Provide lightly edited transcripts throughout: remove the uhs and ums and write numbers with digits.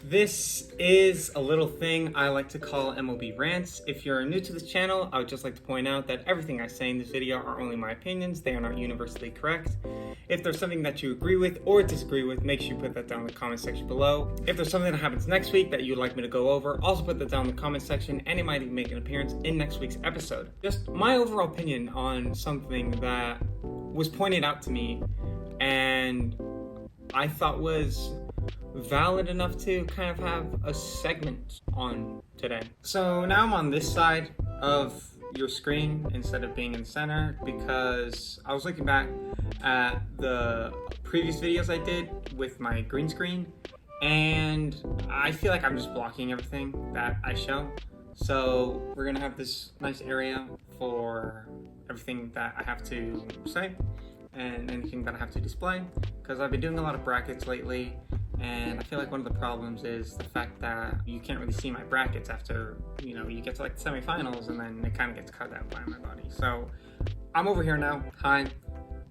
This is a little thing I like to call MLB rants. If you're new to this channel, I would just like to point out that everything I say in this video are only my opinions. They are not universally correct. If there's something that you agree with or disagree with, make sure you put that down in the comment section below. If there's something that happens next week that you'd like me to go over, also put that down in the comment section, and it might even make an appearance in next week's episode. Just my overall opinion on something that was pointed out to me and I thought was valid enough to kind of have a segment on today. So now I'm on this side of your screen instead of being in the center because I was looking back at the previous videos I did with my green screen and I feel like I'm just blocking everything that I show. So we're gonna have this nice area for everything that I have to say and anything that I have to display, because I've been doing a lot of brackets lately, and I feel like one of the problems is the fact that you can't really see my brackets after, you get to like the semifinals and then it kind of gets cut out by my body. So I'm over here now. Hi.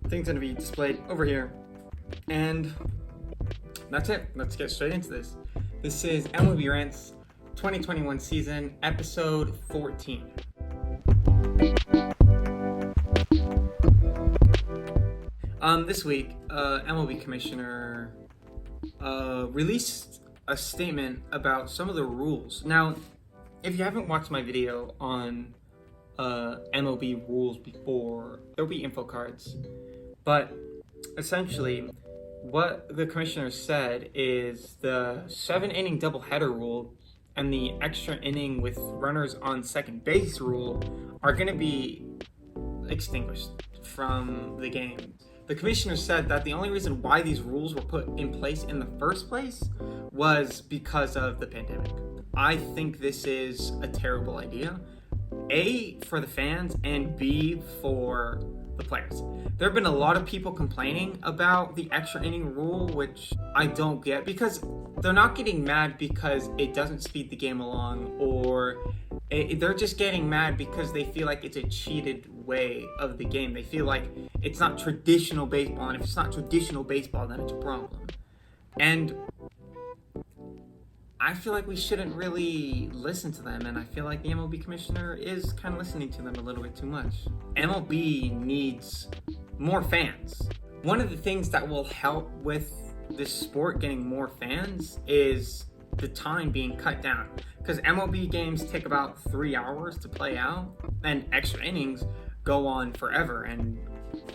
Things gonna be displayed over here. And that's it. Let's get straight into this. This is MLB Rants 2021 season, episode 14. This week, MLB commissioner released a statement about some of the rules. Now, if you haven't watched my video on MLB rules before, there'll be info cards. But essentially, what the commissioner said is the 7-inning doubleheader rule and the extra inning with runners on second base rule are going to be extinguished from the game. The commissioner said that the only reason why these rules were put in place in the first place was because of the pandemic. I think this is a terrible idea. A, for the fans, and B, for the players. There have been a lot of people complaining about the extra inning rule, which I don't get, because they're not getting mad because it doesn't speed the game along, or they're just getting mad because they feel like it's a cheated way of the game. They feel like it's not traditional baseball, and if it's not traditional baseball, then it's a problem. And I feel like we shouldn't really listen to them, and I feel like the MLB commissioner is kind of listening to them a little bit too much. MLB needs more fans. One of the things that will help with this sport getting more fans is the time being cut down, because MLB games take about 3 hours to play out, and extra innings go on forever. And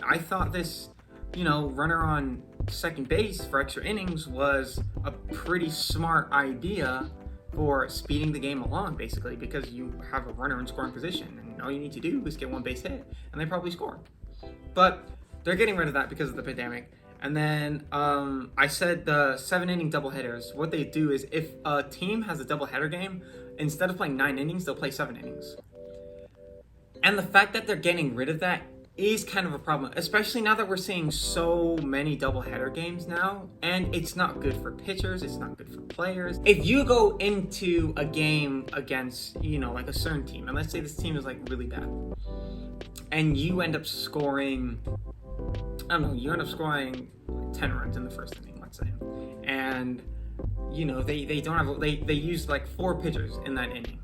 I thought this, runner on second base for extra innings was a pretty smart idea for speeding the game along, basically, because you have a runner in scoring position and all you need to do is get one base hit and they probably score. But they're getting rid of that because of the pandemic. And then I said the 7-inning doubleheaders. What they do is if a team has a doubleheader game, instead of playing 9 innings, they'll play 7 innings. And the fact that they're getting rid of that is kind of a problem, especially now that we're seeing so many doubleheader games now, and it's not good for pitchers, it's not good for players. If you go into a game against, like a certain team, and let's say this team is like really bad, and you end up scoring, you end up scoring 10 runs in the first inning, let's say, and they don't have, they use like 4 pitchers in that inning.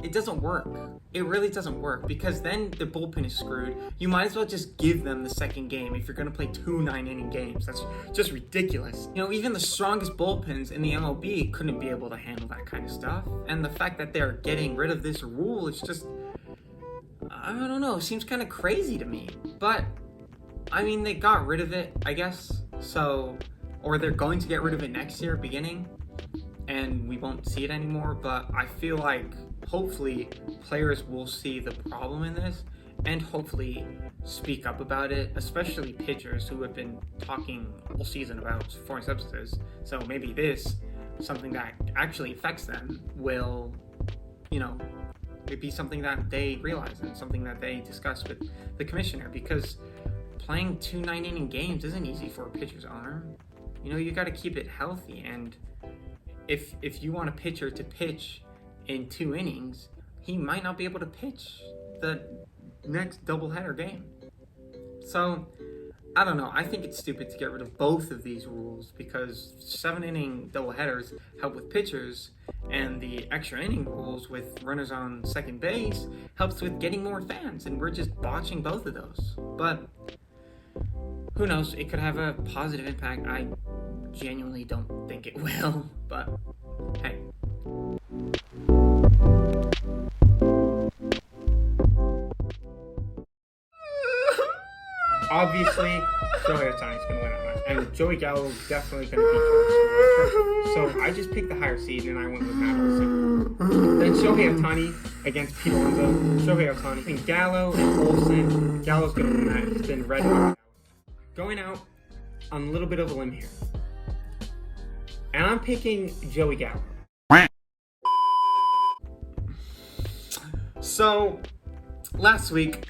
It doesn't work. It really doesn't work, because then the bullpen is screwed. You might as well just give them the second game if you're going to play 2 9-inning games. That's just ridiculous. Even the strongest bullpens in the MLB couldn't be able to handle that kind of stuff. And the fact that they're getting rid of this rule is just, I don't know, it seems kind of crazy to me. But, they got rid of it, I guess. So, or they're going to get rid of it next year, beginning, and we won't see it anymore. But I feel like hopefully players will see the problem in this and hopefully speak up about it, especially pitchers who have been talking all season about foreign substances. So maybe this, something that actually affects them, will, it be something that they realize and something that they discuss with the commissioner, because playing 2 9-inning games isn't easy for a pitcher's arm. You got to keep it healthy, and if you want a pitcher to pitch in 2 innings, he might not be able to pitch the next doubleheader game. So I don't know. I think it's stupid to get rid of both of these rules because 7-inning doubleheaders help with pitchers, and the extra inning rules with runners on second base helps with getting more fans, and we're just botching both of those. But who knows? It could have a positive impact. I genuinely don't think it will, but hey. Obviously, Shohei Ohtani's going to win that match, and Joey Gallo definitely going to beat Travis. So I just picked the higher seed, and I went with Matt Olson. Then Shohei Ohtani against Pete Alonso. Shohei Ohtani and Gallo and Olson. Gallo's going to win that. He's been red hot. Going out on a little bit of a limb here, and I'm picking Joey Gallo. So last week,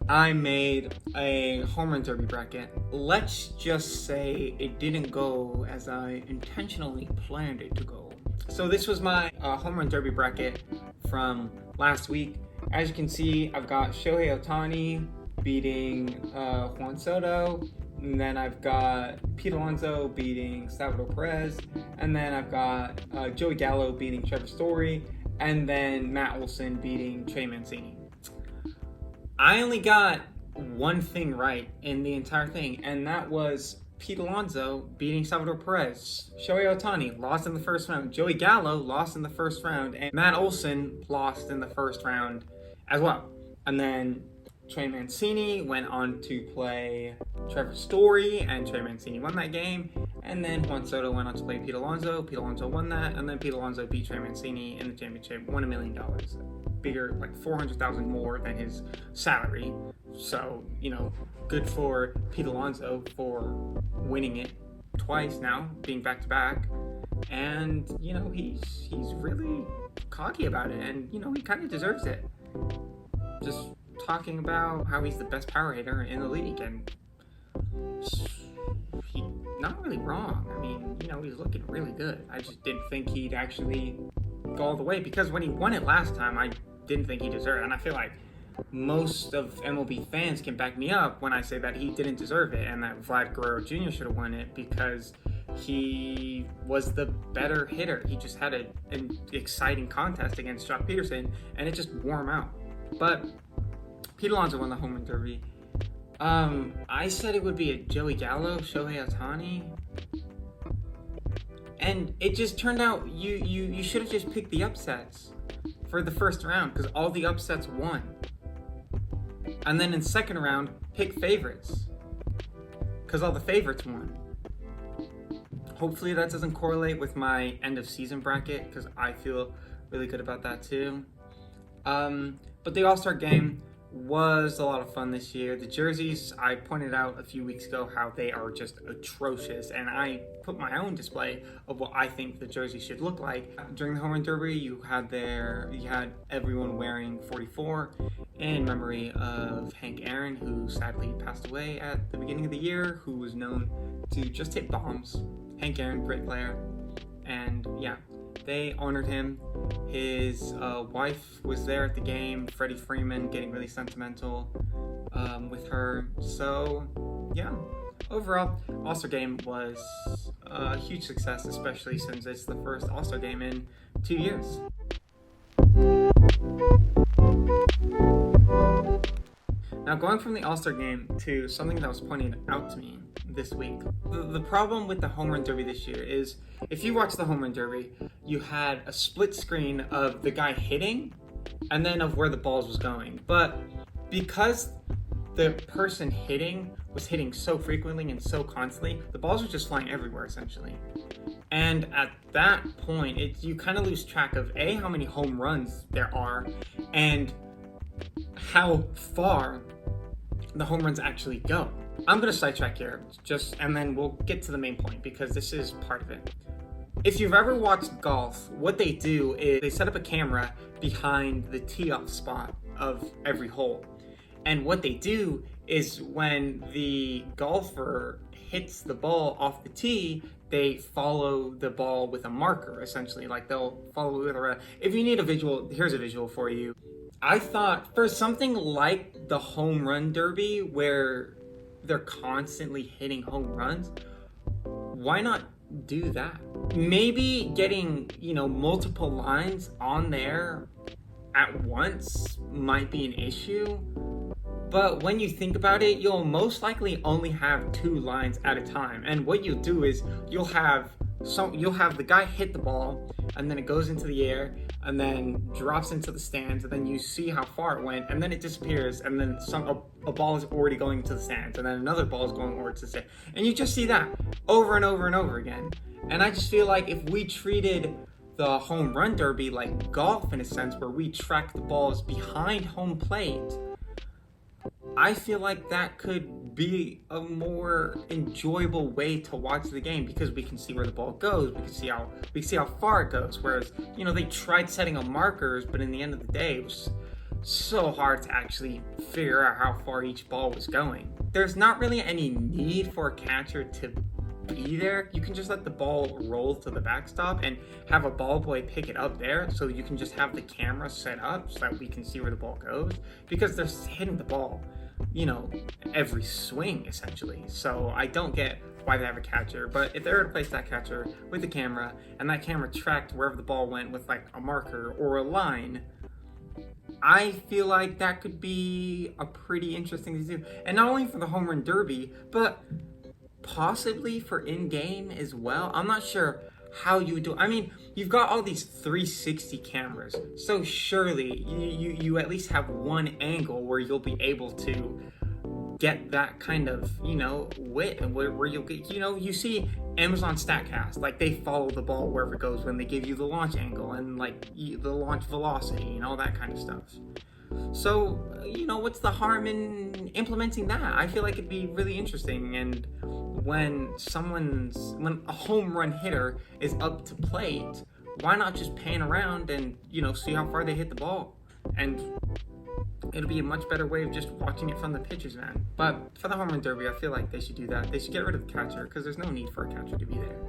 I made a home run derby bracket. Let's just say it didn't go as I intentionally planned it to go. So this was my home run derby bracket from last week. As you can see, I've got Shohei Ohtani beating Juan Soto. And then I've got Pete Alonso beating Salvador Perez. And then I've got Joey Gallo beating Trevor Story. And then Matt Olson beating Trey Mancini. I only got one thing right in the entire thing, and that was Pete Alonso beating Salvador Perez. Shohei Ohtani lost in the first round. Joey Gallo lost in the first round, and Matt Olson lost in the first round as well. And then Trey Mancini went on to play Trevor Story, and Trey Mancini won that game. And then Juan Soto went on to play Pete Alonso. Pete Alonso won that, and then Pete Alonso beat Trey Mancini in the championship, won $1 million. Bigger, like $400,000 more than his salary. So, good for Pete Alonso for winning it twice now, being back to back. And, he's really cocky about it, and, he kind of deserves it. Just talking about how he's the best power hitter in the league, and he's not really wrong. I mean, he's looking really good. I just didn't think he'd actually go all the way, because when he won it last time, I didn't think he deserved it, and I feel like most of MLB fans can back me up when I say that he didn't deserve it, and that Vlad Guerrero Jr. should have won it because he was the better hitter. He just had an exciting contest against Jock Peterson, and it just wore him out. But Pete Alonso won the home run derby. I said it would be a Joey Gallo, Shohei Ohtani, and it just turned out you should have just picked the upsets for the first round, because all the upsets won. And then in second round, pick favorites, because all the favorites won. Hopefully that doesn't correlate with my end of season bracket, because I feel really good about that too. But the All-Star game was a lot of fun this year. The jerseys, I pointed out a few weeks ago how they are just atrocious, and I put my own display of what I think the jersey should look like. During the home run derby, you had everyone wearing 44 in memory of Hank Aaron, who sadly passed away at the beginning of the year, who was known to just hit bombs. Hank Aaron, great player, and yeah, they honored him. His wife was there at the game, Freddie Freeman, getting really sentimental with her. So, yeah, overall, All-Star Game was a huge success, especially since it's the first All-Star Game in 2 years. Now, going from the All-Star Game to something that was pointed out to me this week. The problem with the home run derby this year is, if you watch the home run derby, you had a split screen of the guy hitting and then of where the balls was going. But because the person hitting was hitting so frequently and so constantly, the balls were just flying everywhere essentially. And at that point, you kind of lose track of how many home runs there are and how far the home runs actually go. I'm going to sidetrack here, and then we'll get to the main point, because this is part of it. If you've ever watched golf, what they do is they set up a camera behind the tee-off spot of every hole. And what they do is when the golfer hits the ball off the tee, they follow the ball with a marker, essentially. Like, they'll follow with a... If you need a visual, here's a visual for you. I thought for something like the home run derby, where they're constantly hitting home runs, why not do that? Maybe getting, multiple lines on there at once might be an issue, but when you think about it, you'll most likely only have 2 lines at a time. And what you'll do is you'll have the guy hit the ball, and then it goes into the air, and then drops into the stands, and then you see how far it went, and then it disappears, and then a ball is already going to the stands, and then another ball is going over to the stands, and you just see that over and over and over again. And I just feel like if we treated the home run derby like golf in a sense, where we track the balls behind home plate, I feel like that could be a more enjoyable way to watch the game, because we can see where the ball goes, we can see how far it goes. Whereas, they tried setting up markers, but in the end of the day, it was so hard to actually figure out how far each ball was going. There's not really any need for a catcher to be there. You can just let the ball roll to the backstop and have a ball boy pick it up there, so you can just have the camera set up so that we can see where the ball goes, because they're hitting the ball every swing essentially. So I don't get why they have a catcher, but if they were to place that catcher with the camera, and that camera tracked wherever the ball went with like a marker or a line, I feel like that could be a pretty interesting thing to do. And not only for the home run derby, but possibly for in-game as well. I'm not sure how you would do it. I mean, you've got all these 360 cameras, so surely you at least have one angle where you'll be able to get that kind of wit, and where you'll get you see Amazon StatCast, like they follow the ball wherever it goes when they give you the launch angle and like the launch velocity and all that kind of stuff. So what's the harm in implementing that? I feel like it'd be really interesting. And when a home run hitter is up to plate, why not just pan around and see how far they hit the ball? And it'll be a much better way of just watching it from the pitcher's man. But for the home run derby, I feel like they should do that. They should get rid of the catcher, because there's no need for a catcher to be there,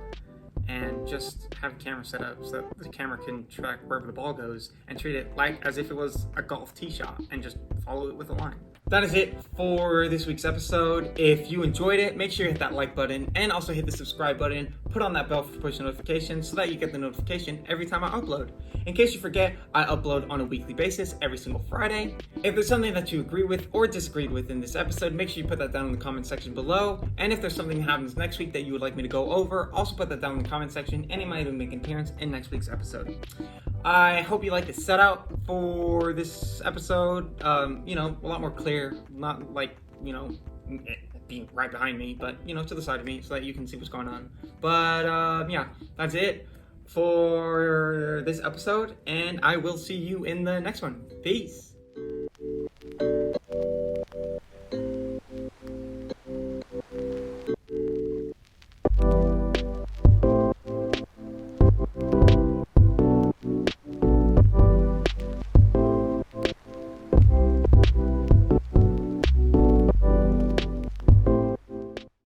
and just have a camera set up so that the camera can track wherever the ball goes and treat it like as if it was a golf tee shot and just follow it with a line. That is it for this week's episode. If you enjoyed it, make sure you hit that like button and also hit the subscribe button. Put on that bell for push notifications so that you get the notification every time I upload. In case you forget, I upload on a weekly basis every single Friday. If there's something that you agree with or disagreed with in this episode, make sure you put that down in the comment section below. And if there's something that happens next week that you would like me to go over, also put that down in the comment section, and it might even make an appearance in next week's episode. I hope you like the setup for this episode. A lot more clear, not like, being right behind me, but, to the side of me so that you can see what's going on. But, yeah, that's it for this episode, and I will see you in the next one. Peace.